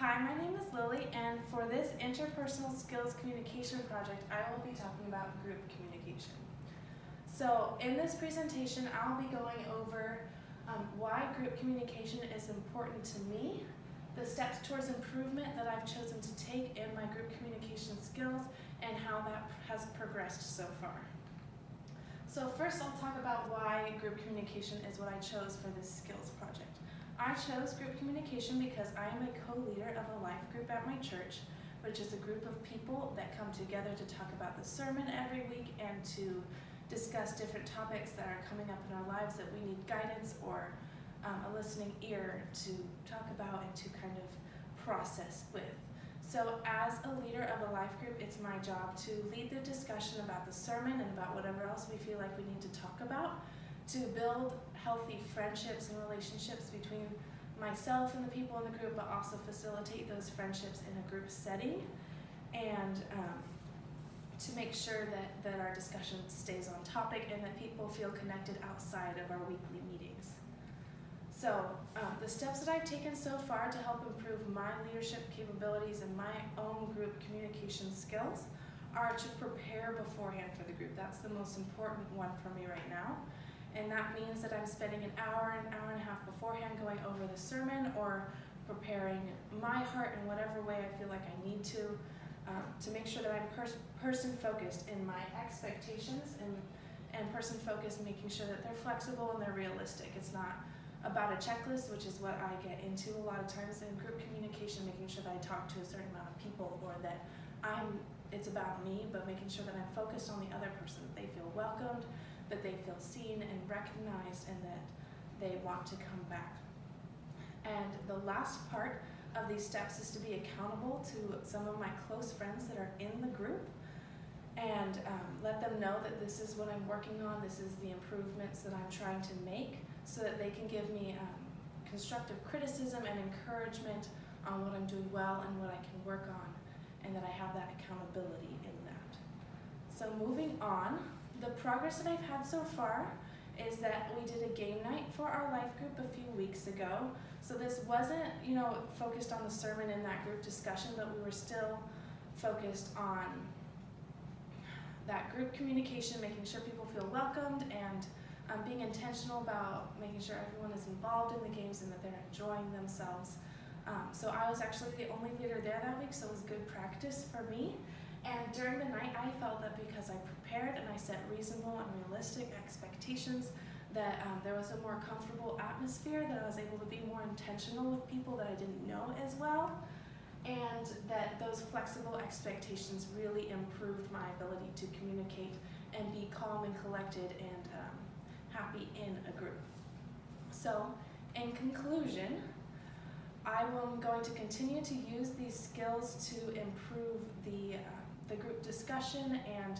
Hi, my name is Lily, and for this interpersonal skills communication project, I will be talking about group communication. So in this presentation, I'll be going over why group communication is important to me, the steps towards improvement that I've chosen to take in my group communication skills, and how that has progressed so far. So first I'll talk about why group communication is what I chose for this skills project. I chose group communication because I am a co-leader of a life group at my church, which is a group of people that come together to talk about the sermon every week and to discuss different topics that are coming up in our lives that we need guidance or a listening ear to talk about and to kind of process with. So as a leader of a life group, it's my job to lead the discussion about the sermon and about whatever else we feel like we need to talk about, to build healthy friendships and relationships between myself and the people in the group, but also facilitate those friendships in a group setting, and to make sure that our discussion stays on topic and that people feel connected outside of our weekly meetings. So the steps that I've taken so far to help improve my leadership capabilities and my own group communication skills are to prepare beforehand for the group. That's the most important one for me right now. And that means that I'm spending an hour and a half beforehand going over the sermon or preparing my heart in whatever way I feel like I need to make sure that I'm person-focused in my expectations and person-focused, making sure that they're flexible and they're realistic. It's not about a checklist, which is what I get into a lot of times in group communication, making sure that I talk to a certain amount of people, or that it's about me, but making sure that I'm focused on the other person, that they feel welcomed, that they feel seen and recognized, and that they want to come back. And the last part of these steps is to be accountable to some of my close friends that are in the group, and let them know that this is what I'm working on, this is the improvements that I'm trying to make, so that they can give me constructive criticism and encouragement on what I'm doing well and what I can work on, and that I have that accountability in that. So moving on, the progress that I've had so far is that we did a game night for our life group a few weeks ago. So this wasn't, focused on the sermon in that group discussion, but we were still focused on that group communication, making sure people feel welcomed, and being intentional about making sure everyone is involved in the games and that they're enjoying themselves. So I was actually the only leader there that week, so it was good practice for me. And during the night, I felt that because I prepared and I set reasonable and realistic expectations, that there was a more comfortable atmosphere, that I was able to be more intentional with people that I didn't know as well, and that those flexible expectations really improved my ability to communicate and be calm and collected and happy in a group. So, in conclusion, I am going to continue to use these skills to improve the group discussion and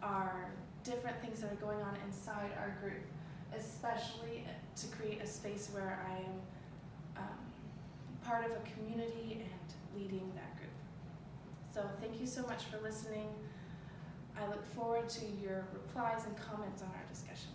our different things that are going on inside our group, especially to create a space where I am part of a community and leading that group. So thank you so much for listening. I look forward to your replies and comments on our discussion.